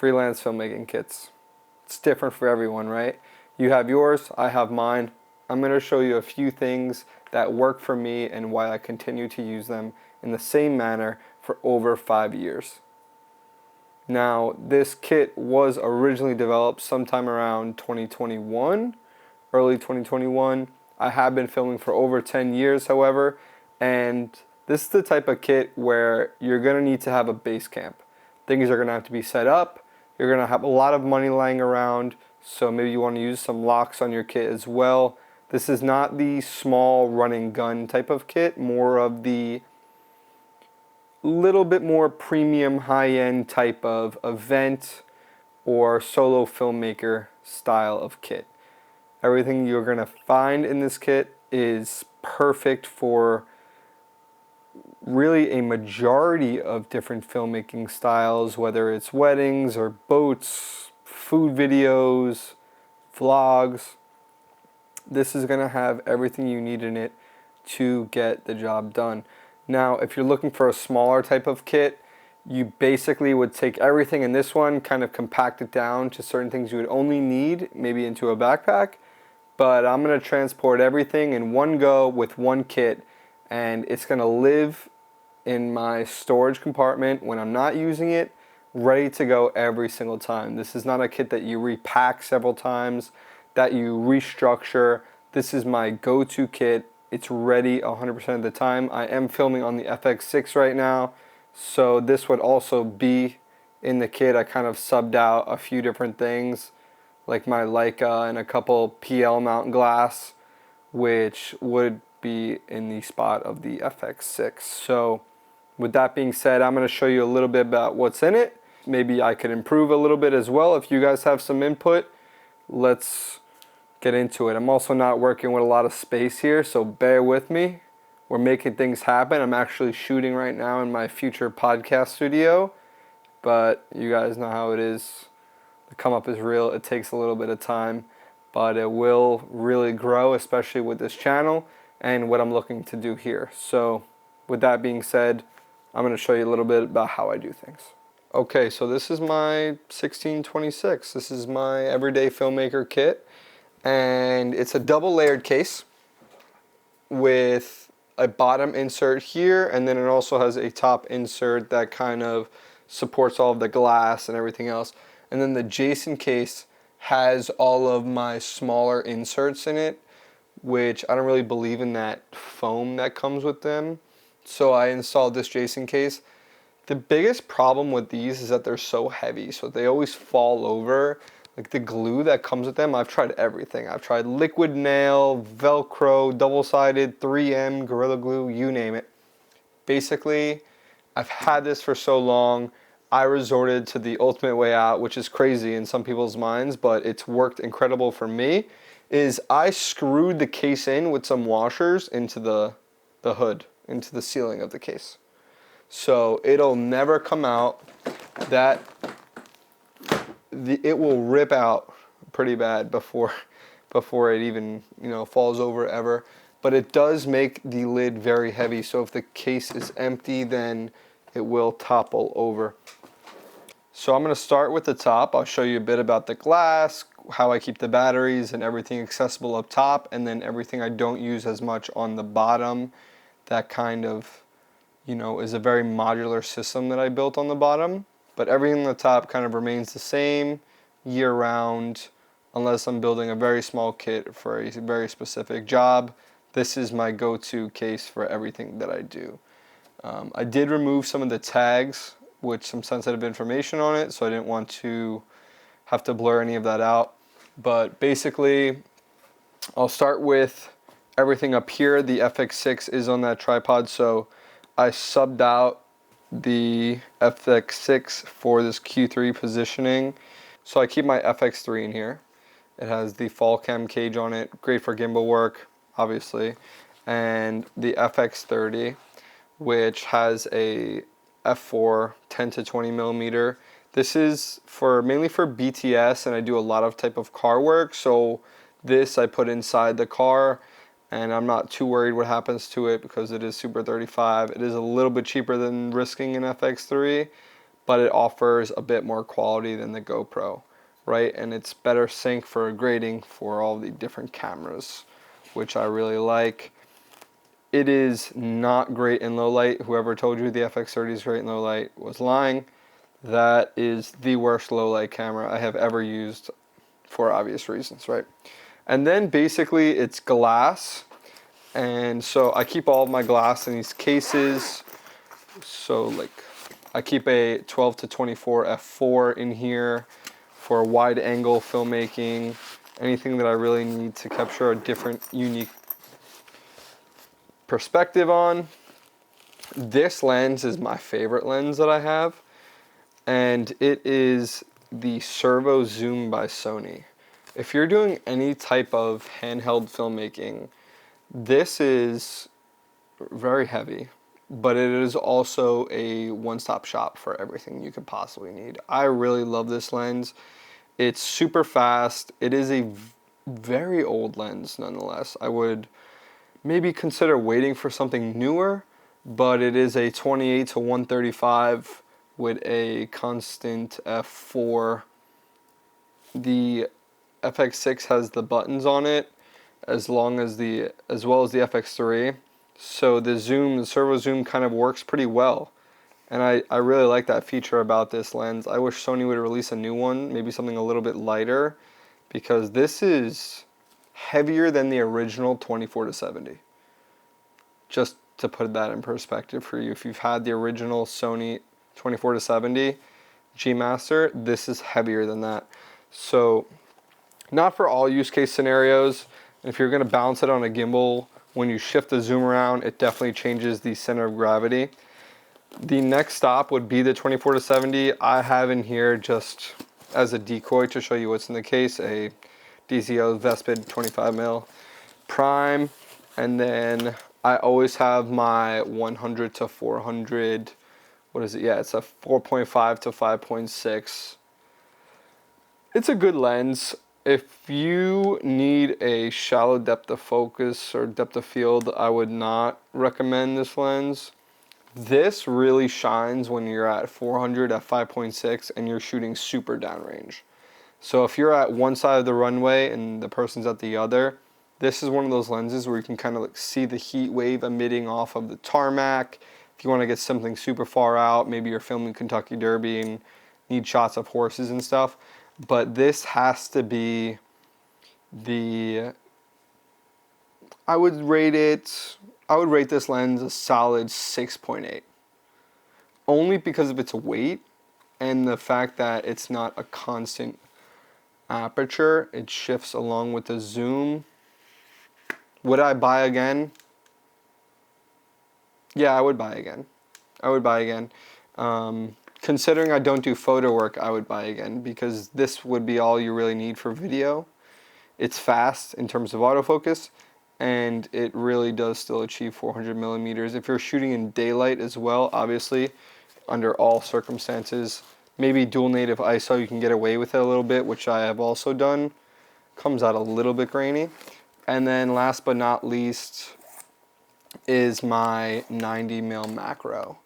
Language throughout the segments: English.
freelance filmmaking kits. It's different for everyone, right? You have yours, I have mine. I'm going to show you a few things that work for me and why I continue to use them in the same manner for over 5 years. Now, this kit was originally developed sometime around 2021, early 2021. I have been filming for over 10 years, however, and this is the type of kit where you're going to need to have a base camp. Things are going to have to be set up. You're going to have a lot of money lying around, so maybe you want to use some locks on your kit as well. This is not the small running gun type of kit, more of the little bit more premium high-end type of event or solo filmmaker style of kit. Everything you're going to find in this kit is perfect for really a majority of different filmmaking styles, whether it's weddings or boats, food videos, vlogs. This is going to have everything you need in it to get the job done. Now, if you're looking for a smaller type of kit, you basically would take everything in this one, kind of compact it down to certain things you would only need, maybe into a backpack. But I'm going to transport everything in one go with one kit, and it's going to live in my storage compartment when I'm not using it, ready to go every single time. This is not a kit that you repack several times, that you restructure. This is my go-to kit. It's ready 100% of the time. I am filming on the FX6 right now, so this would also be in the kit. I kind of subbed out a few different things, like my Leica and a couple PL mount glass, which would be in the spot of the FX6. So with that being said, I'm going to show you a little bit about what's in it. Maybe I could improve a little bit as well. If you guys have some input, let's get into it. I'm also not working with a lot of space here, so bear with me. We're making things happen. I'm actually shooting right now in my future podcast studio, but you guys know how it is. The come up is real. It takes a little bit of time, but it will really grow, especially with this channel and what I'm looking to do here. So with that being said, I'm going to show you a little bit about how I do things. Okay, so this is my 1626. This is my everyday filmmaker kit, and it's a double layered case with a bottom insert here, and then it also has a top insert that kind of supports all of the glass and everything else. And then the Jason case has all of my smaller inserts in it, which I don't really believe in that foam that comes with them. So I installed this Jason case. The biggest problem with these is that they're so heavy, so they always fall over. Like the glue that comes with them, I've tried everything. I've tried liquid nail, Velcro, double-sided, 3M, Gorilla Glue, you name it. Basically, I've had this for so long, I resorted to the ultimate way out, which is crazy in some people's minds, but it's worked incredible for me, is I screwed the case in with some washers into the hood, into the ceiling of the case. So it'll never come out. It will rip out pretty bad before it even, falls over ever. But it does make the lid very heavy, so if the case is empty, then it will topple over. So I'm going to start with the top. I'll show you a bit about the glass, how I keep the batteries and everything accessible up top, and then everything I don't use as much on the bottom. That kind of, is a very modular system that I built on the bottom. But everything on the top kind of remains the same year-round, unless I'm building a very small kit for a very specific job. This is my go-to case for everything that I do. I did remove some of the tags with some sensitive information on it, so I didn't want to have to blur any of that out. But basically, I'll start with everything up here. The FX6 is on that tripod, so I subbed out the FX6 for this Q3 positioning. So I keep my FX3 in here. It has the fall cam cage on it, great for gimbal work, obviously. And the FX30, which has a f4 10 to 20 millimeter. This is mainly for BTS, and I do a lot of type of car work. So this I put inside the car, and I'm not too worried what happens to it because it is Super 35. It is a little bit cheaper than risking an FX3, but it offers a bit more quality than the GoPro, right? And it's better sync for grading for all the different cameras, which I really like. It is not great in low light. Whoever told you the FX30 is great in low light was lying. That is the worst low light camera I have ever used for obvious reasons, right? And then basically it's glass. And so I keep all of my glass in these cases. So like I keep a 12 to 24 f4 in here for wide angle filmmaking, anything that I really need to capture a different, unique perspective on. This lens is my favorite lens that I have, and it is the Servo Zoom by Sony. If you're doing any type of handheld filmmaking, this is very heavy, but it is also a one-stop shop for everything you could possibly need. I really love this lens. It's super fast. It is a very old lens nonetheless. I would maybe consider waiting for something newer, but it is a 28 to 135 with a constant f4. The FX6 has the buttons on it, as well as the FX3. So the servo zoom kind of works pretty well. And I really like that feature about this lens. I wish Sony would release a new one, maybe something a little bit lighter, because this is heavier than the original 24 to 70. Just to put that in perspective for you, if you've had the original Sony 24 to 70 G Master, this is heavier than that. So not for all use case scenarios. If you're going to balance it on a gimbal, when you shift the zoom around, it definitely changes the center of gravity. The next stop would be the 24 to 70. I have in here, just as a decoy to show you what's in the case, a DZO Vespid 25mm prime, and then I always have my 100 to 400, what is it? Yeah, it's a 4.5 to 5.6. It's a good lens. If you need a shallow depth of focus or depth of field, I would not recommend this lens. This really shines when you're at 400 at 5.6 and you're shooting super downrange. So if you're at one side of the runway and the person's at the other, this is one of those lenses where you can kind of like see the heat wave emitting off of the tarmac. If you want to get something super far out, maybe you're filming Kentucky Derby and need shots of horses and stuff. But this has to be I would rate this lens a solid 6.8. Only because of its weight and the fact that it's not a constant aperture. It shifts along with the zoom. Would I buy again? Yeah, I would buy again. Considering I don't do photo work, I would buy again, because this would be all you really need for video. It's fast in terms of autofocus, and it really does still achieve 400 millimeters. If you're shooting in daylight as well, obviously, under all circumstances, maybe dual native ISO, you can get away with it a little bit, which I have also done. Comes out a little bit grainy. And then last but not least is my 90mm macro.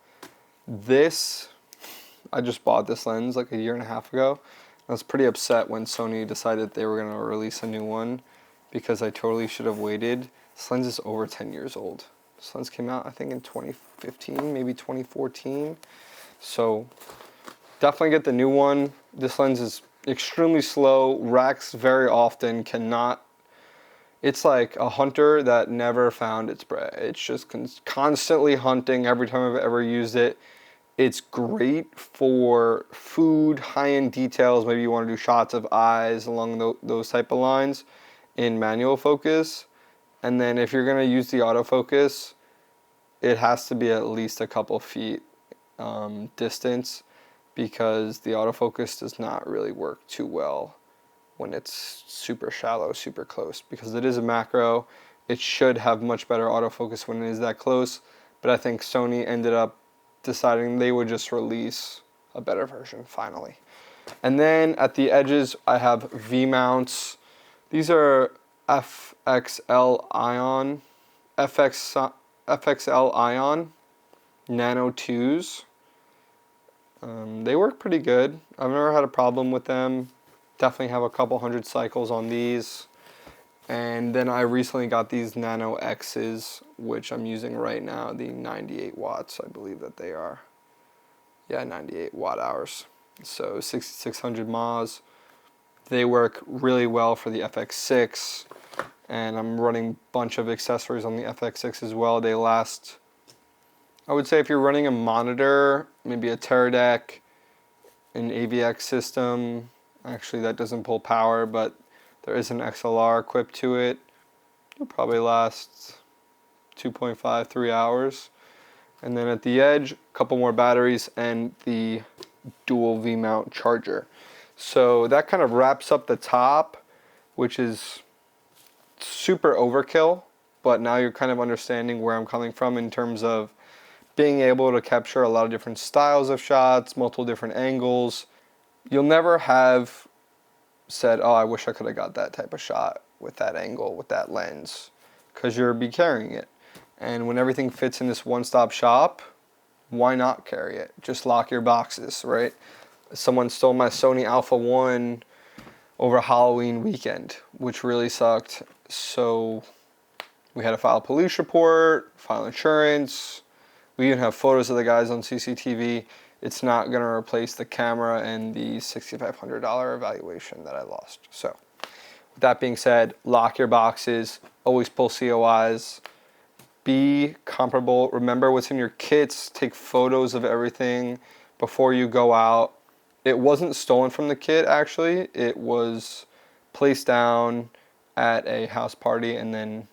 I just bought this lens like a year and a half ago. I was pretty upset when Sony decided they were going to release a new one, because I totally should have waited. This lens is over 10 years old. This lens came out, I think, in 2015, maybe 2014. So definitely get the new one. This lens is extremely slow, racks very often, it's like a hunter that never found its prey. It's just constantly hunting every time I've ever used it. It's great for food, high-end details. Maybe you want to do shots of eyes along those type of lines in manual focus. And then if you're going to use the autofocus, it has to be at least a couple feet distance, because the autofocus does not really work too well when it's super shallow, super close, because it is a macro. It should have much better autofocus when it is that close, but I think Sony ended up deciding they would just release a better version finally. And then at the edges, I have V-mounts. These are FXL Ion Nano 2s. They work pretty good. I've never had a problem with them. Definitely have a couple hundred cycles on these. And then I recently got these Nano X's, which I'm using right now, the 98 watts, I believe that they are. Yeah, 98 watt hours. So 6600 mAhs. They work really well for the FX6, and I'm running a bunch of accessories on the FX6 as well. They last, I would say if you're running a monitor, maybe a Teradek, an AVX system, actually that doesn't pull power, but there is an XLR equipped to it, it'll probably last 2.5, 3 hours. And then at the edge, a couple more batteries and the dual V-mount charger. So that kind of wraps up the top, which is super overkill, but now you're kind of understanding where I'm coming from in terms of being able to capture a lot of different styles of shots, multiple different angles. You'll never have said, oh, I wish I could have got that type of shot with that angle, with that lens, because you'll be carrying it. And when everything fits in this one-stop shop, why not carry it? Just lock your boxes, right? Someone stole my Sony Alpha 1 over Halloween weekend, which really sucked. So we had to file a police report, file insurance. We even have photos of the guys on CCTV. It's not going to replace the camera and the $6,500 evaluation that I lost. So with that being said, lock your boxes, always pull COIs, be comparable, remember what's in your kits, take photos of everything before you go out. It wasn't stolen from the kit, actually. It was placed down at a house party, and then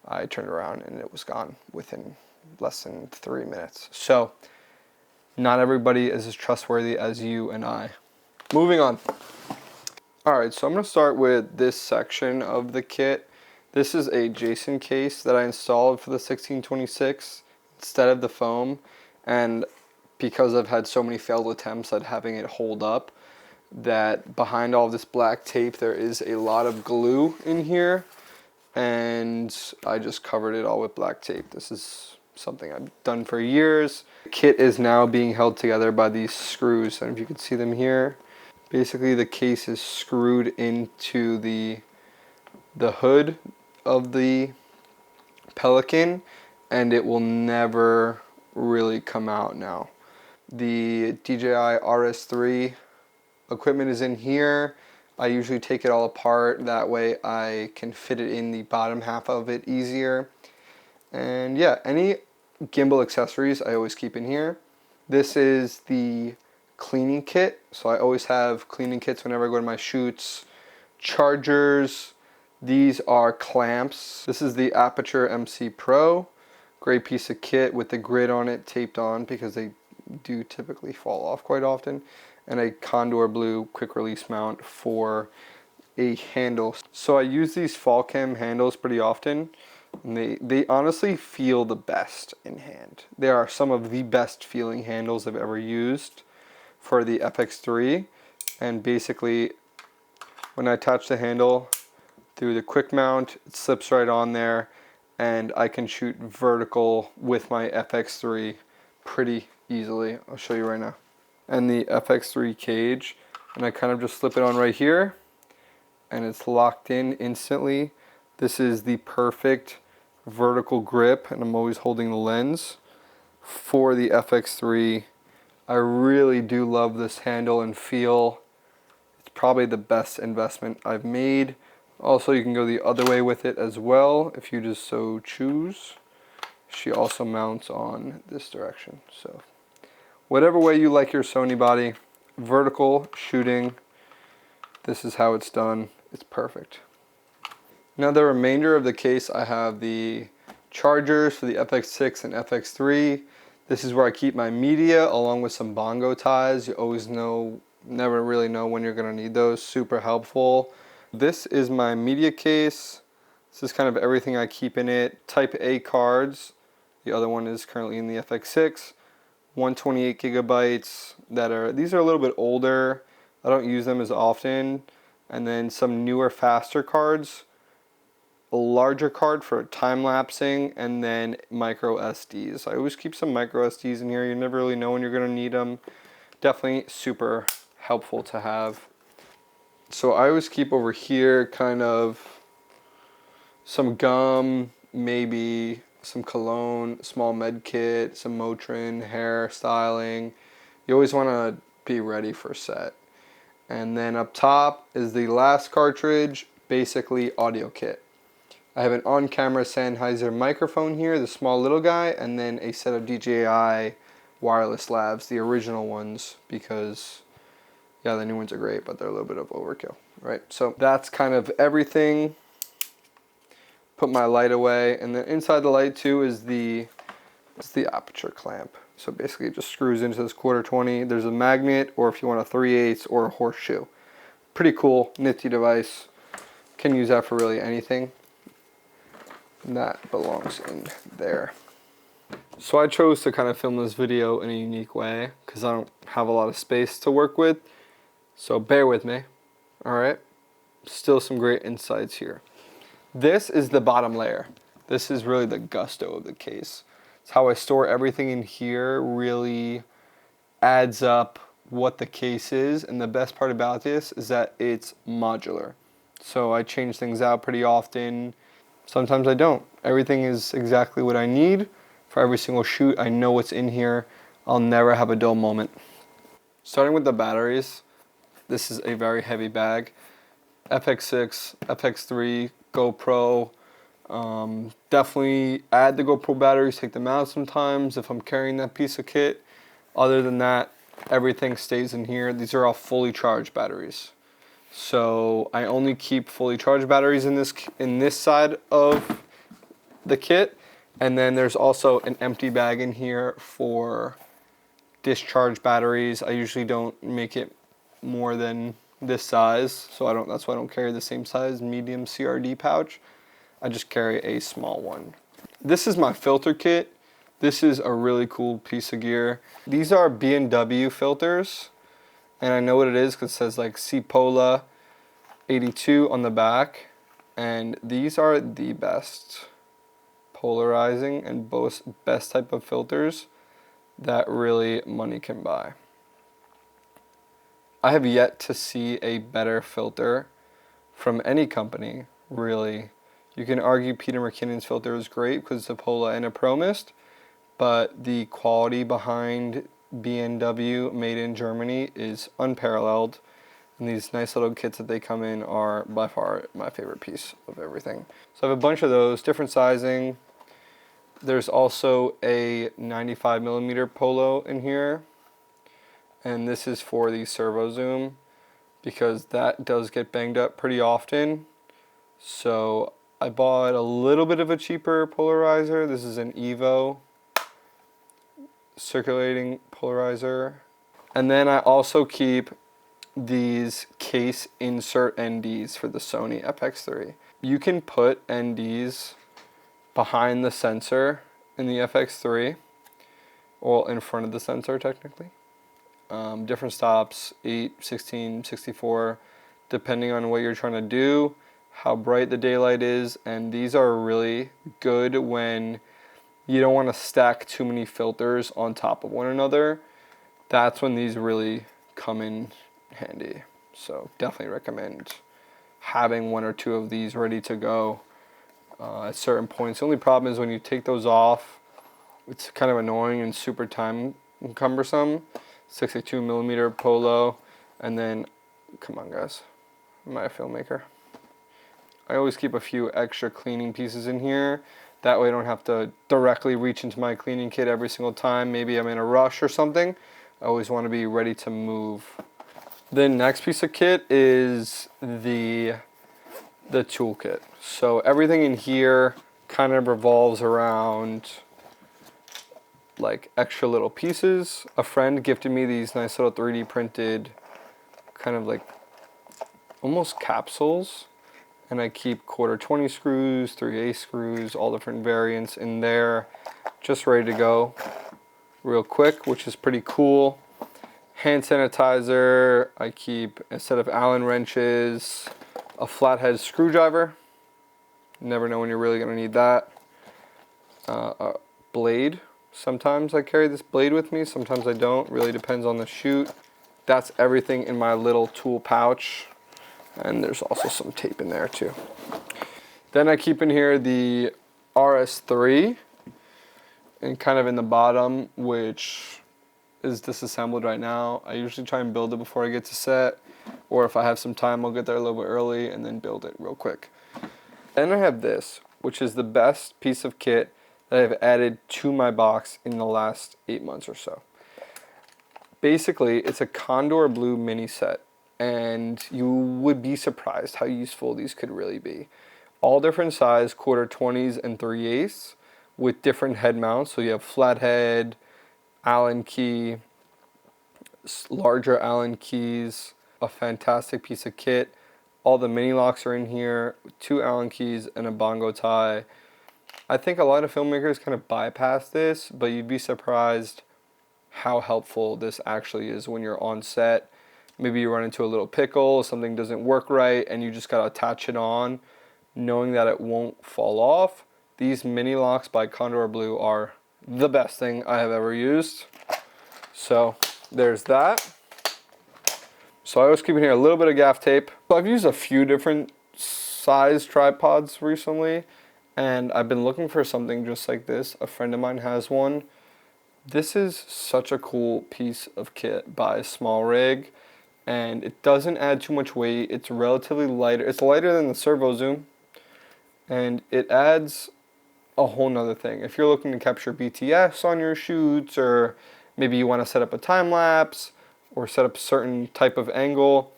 I turned around and it was gone within less than 3 minutes. So not everybody is as trustworthy as you and I. Moving on. All right, so I'm going to start with this section of the kit. This is a Jason case that I installed for the 1626 instead of the foam, and because I've had so many failed attempts at having it hold up, that behind all this black tape there is a lot of glue in here, and I just covered it all with black tape. This is something I've done for years. The kit is now being held together by these screws, and if you can see them here, basically the case is screwed into the hood of the Pelican, and it will never really come out now. The DJI RS3 equipment is in here. I usually take it all apart, that way I can fit it in the bottom half of it easier. And yeah, any gimbal accessories I always keep in here. This is the cleaning kit, so I always have cleaning kits whenever I go to my shoots. Chargers, these are clamps. This is the Aperture MC Pro. Great piece of kit with the grid on it taped on because they do typically fall off quite often. And a Condor Blue quick release mount for a handle. So I use these fall cam handles pretty often, and they honestly feel the best in hand. They are some of the best feeling handles I've ever used for the FX3. And basically when I attach the handle through the quick mount, it slips right on there, and I can shoot vertical with my FX3 pretty easily. I'll show you right now. And the FX3 cage, and I kind of just slip it on right here, and it's locked in instantly. This is the perfect vertical grip, and I'm always holding the lens for the FX3. I really do love this handle and feel. It's probably the best investment I've made. Also, you can go the other way with it as well if you just so choose. She also mounts on this direction. So whatever way you like your Sony body, vertical shooting, this is how it's done. It's perfect. Now the remainder of the case, I have the chargers for the FX6 and FX3. This is where I keep my media along with some bongo ties. You always know, never really know when you're gonna need those. Super helpful. This is my media case. This is kind of everything I keep in it. Type A cards. The other one is currently in the FX6. 128 gigabytes these are a little bit older. I don't use them as often. And then some newer, faster cards. A larger card for time-lapsing, and then micro SDs. I always keep some micro SDs in here. You never really know when you're gonna need them. Definitely super helpful to have. So I always keep over here kind of some gum, maybe some cologne, small med kit, some Motrin, hair styling. You always want to be ready for set. And then up top is the last cartridge, basically audio kit. I have an on-camera Sennheiser microphone here, the small little guy, and then a set of DJI wireless labs, the original ones, because yeah, the new ones are great, but they're a little bit of overkill, right? So that's kind of everything. Put my light away, and then inside the light too is the aperture clamp. So basically it just screws into this 1/4-20. There's a magnet, or if you want a 3/8 or a horseshoe. Pretty cool, nifty device. Can use that for really anything. And that belongs in there. So I chose to kind of film this video in a unique way because I don't have a lot of space to work with. So bear with me, all right? Still some great insights here. This is the bottom layer. This is really the gusto of the case. It's how I store everything in here, really adds up what the case is. And the best part about this is that it's modular. So I change things out pretty often. Sometimes I don't. Everything is exactly what I need for every single shoot. I know what's in here. I'll never have a dull moment. Starting with the batteries, this is a very heavy bag. FX6, FX3, GoPro. Definitely add the GoPro batteries, take them out sometimes if I'm carrying that piece of kit. Other than that, everything stays in here. These are all fully charged batteries. So I only keep fully charged batteries in this side of the kit. And then there's also an empty bag in here for discharge batteries. I usually don't make it more than this size, so that's why I don't carry the same size medium CRD pouch. I just carry a small one. This is my filter kit. This is a really cool piece of gear. These are B&W filters, and I know what it is because it says like Cipolla 82 on the back, and these are the best polarizing and best type of filters that really money can buy. I have yet to see a better filter from any company, really. You can argue Peter McKinnon's filter is great because it's a Pola and a Pro Mist, but the quality behind B&W made in Germany is unparalleled. And these nice little kits that they come in are by far my favorite piece of everything. So I have a bunch of those, different sizing. There's also a 95mm Polo in here. And this is for the servo zoom because that does get banged up pretty often. So I bought a little bit of a cheaper polarizer. This is an Evo circulating polarizer. And then I also keep these case insert NDs for the Sony FX3. You can put NDs behind the sensor in the FX3, or in front of the sensor technically. Different stops, 8, 16, 64, depending on what you're trying to do, how bright the daylight is, and these are really good when you don't want to stack too many filters on top of one another. That's when these really come in handy. So definitely recommend having 1 or 2 of these ready to go at certain points. The only problem is when you take those off, it's kind of annoying and super time cumbersome. 62mm Polo, and then, come on guys, am I a filmmaker? I always keep a few extra cleaning pieces in here. That way I don't have to directly reach into my cleaning kit every single time. Maybe I'm in a rush or something. I always want to be ready to move. The next piece of kit is the toolkit. So everything in here kind of revolves around like extra little pieces. A friend gifted me these nice little 3D printed kind of like almost capsules, and I keep 1/4-20 screws, 3/8 screws, all different variants in there, just ready to go real quick, which is pretty cool. Hand sanitizer, I keep a set of Allen wrenches, a flathead screwdriver, never know when you're really going to need that, a blade Sometimes I carry this blade with me, sometimes I don't. Really depends on the shoot. That's everything in my little tool pouch. And there's also some tape in there too. Then I keep in here the RS3, and kind of in the bottom, which is disassembled right now. I usually try and build it before I get to set, or if I have some time, I'll get there a little bit early and then build it real quick. Then I have this, which is the best piece of kit that I've added to my box in the last 8 months or so. Basically, it's a Condor Blue mini set, and you would be surprised how useful these could really be. All different size, 1/4-20s and 3/8 with different head mounts. So you have flat head, Allen key, larger Allen keys, a fantastic piece of kit. All the mini locks are in here, 2 Allen keys and a bongo tie. I think a lot of filmmakers kind of bypass this, but you'd be surprised how helpful this actually is when you're on set. Maybe you run into a little pickle, something doesn't work right, and you just gotta attach it on, knowing that it won't fall off. These mini locks by Condor Blue are the best thing I have ever used. So there's that. So I was keeping here a little bit of gaff tape. So I've used a few different size tripods recently, and I've been looking for something just like this. A friend of mine has one. This is such a cool piece of kit by Small Rig, and it doesn't add too much weight. It's relatively lighter. It's lighter than the servo zoom, and it adds a whole nother thing. If you're looking to capture BTS on your shoots, or maybe you want to set up a time lapse or set up a certain type of angle,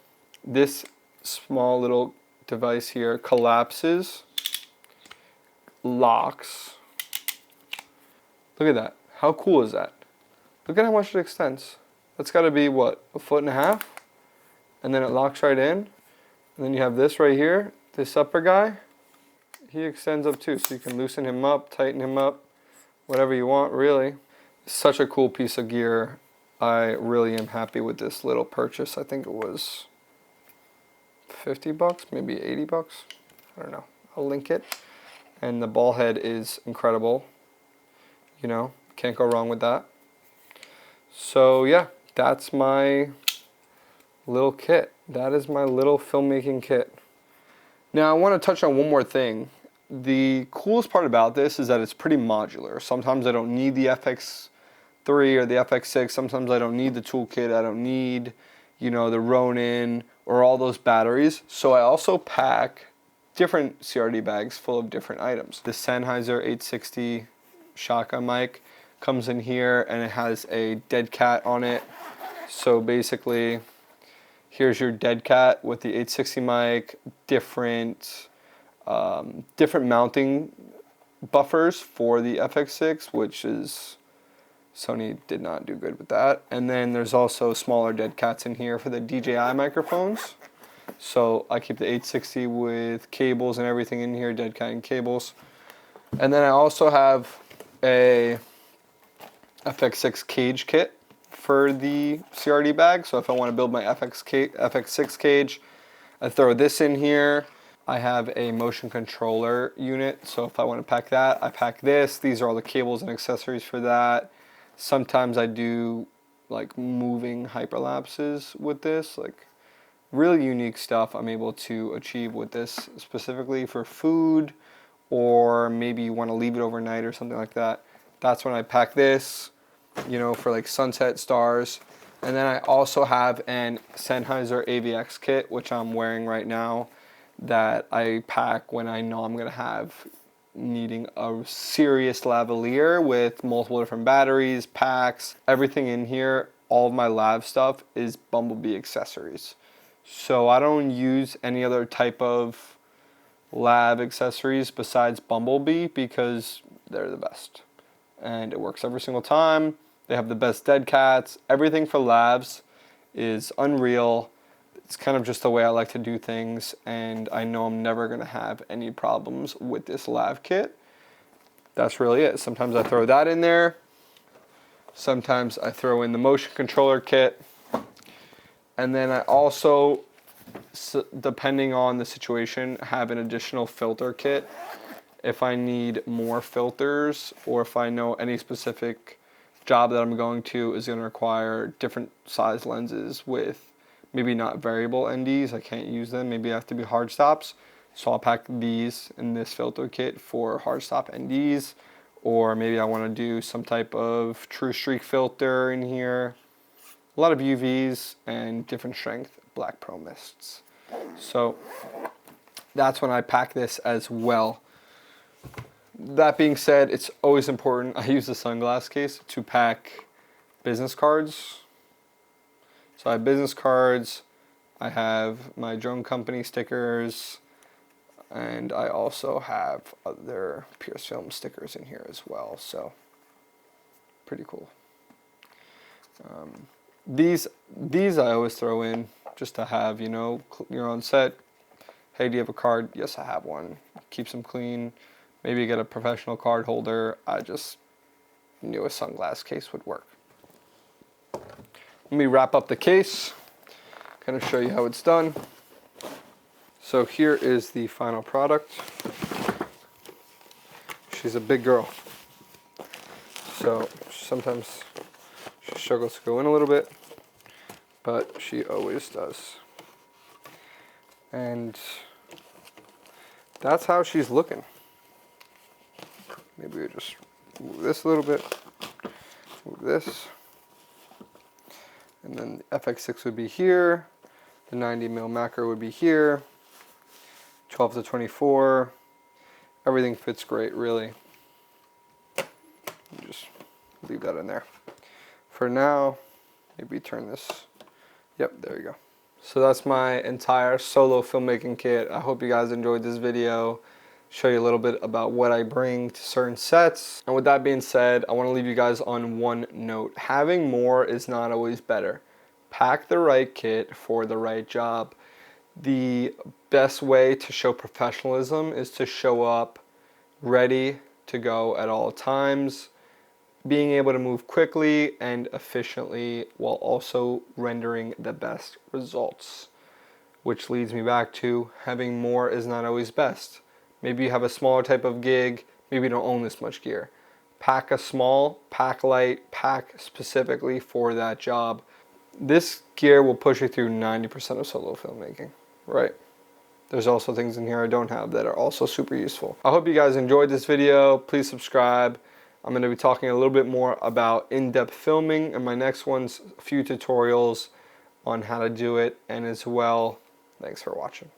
this small little device here collapses, locks. Look at that. How cool is that? Look at how much it extends. That's got to be, what, 1.5 feet? And then it locks right in. And then you have this right here, this upper guy. He extends up too, so you can loosen him up, tighten him up, whatever you want, really. Such a cool piece of gear. I really am happy with this little purchase. I think it was 50 bucks, maybe 80 bucks. I don't know. I'll link it. And the ball head is incredible. You know, can't go wrong with that. So yeah, that's my little kit. That is my little filmmaking kit. Now I want to touch on one more thing. The coolest part about this is that it's pretty modular. Sometimes I don't need the FX3 or the FX6. Sometimes I don't need the toolkit. I don't need, you know, the Ronin or all those batteries. So I also pack different CRD bags full of different items. The Sennheiser 860 shotgun mic comes in here, and it has a dead cat on it. So basically, here's your dead cat with the 860 mic, different mounting buffers for the FX6, which is, Sony did not do good with that. And then there's also smaller dead cats in here for the DJI microphones. So I keep the 860 with cables and everything in here, dead cat and cables. And then I also have a FX6 cage kit for the CRD bag. So if I want to build my FX6 cage, I throw this in here. I have a motion controller unit, so if I want to pack that, I pack this. These are all the cables and accessories for that. Sometimes I do like moving hyperlapses with this, like really unique stuff I'm able to achieve with this, specifically for food, or maybe you want to leave it overnight or something like that. That's when I pack this, you know, for like sunset stars. And then I also have an Sennheiser AVX kit, which I'm wearing right now, that I pack when I know I'm gonna needing a serious lavalier with multiple different batteries, packs, everything in here. All of my lav stuff is Bumblebee accessories. So I don't use any other type of lav accessories besides Bumblebee because they're the best. And it works every single time. They have the best dead cats. Everything for lavs is unreal. It's kind of just the way I like to do things, and I know I'm never going to have any problems with this lav kit. That's really it. Sometimes I throw that in there. Sometimes I throw in the motion controller kit. And then I also, depending on the situation, have an additional filter kit. if I need more filters, or if I know any specific job that I'm going to is going to require different size lenses with maybe not variable NDs. I can't use them. Maybe I have to be hard stops. So I'll pack these in this filter kit for hard stop NDs, or maybe I want to do some type of true streak filter in here. A lot of UVs and different strength black pro mists. So that's when I pack this as well. That being said, it's always important. I use the sunglass case to pack business cards. So I have business cards, I have my drone company stickers, and I also have other Pierce Film stickers in here as well. So pretty cool. These I always throw in just to have, you know, you're on set. Hey, do you have a card? Yes, I have one. Keeps them clean. Maybe get a professional card holder. I just knew a sunglass case would work. Let me wrap up the case. Kind of show you how it's done. So here is the final product. She's a big girl. So sometimes she struggles to go in a little bit, but she always does. And that's how she's looking. Maybe we just move this a little bit, move this. And then the FX6 would be here. The 90mm macro would be here. 12 to 24. Everything fits great, really. Just leave that in there. For now, maybe turn this. Yep, there you go. So that's my entire solo filmmaking kit. I hope you guys enjoyed this video. Show you a little bit about what I bring to certain sets. And with that being said, I want to leave you guys on one note. Having more is not always better. Pack the right kit for the right job. The best way to show professionalism is to show up ready to go at all times, being able to move quickly and efficiently while also rendering the best results. Which leads me back to having more is not always best. Maybe you have a smaller type of gig, maybe you don't own this much gear. Pack a small, pack light, pack specifically for that job. This gear will push you through 90% of solo filmmaking, right? There's also things in here I don't have that are also super useful. I hope you guys enjoyed this video. Please subscribe. I'm going to be talking a little bit more about in-depth filming in my next one's a few tutorials on how to do it, and as well, thanks for watching.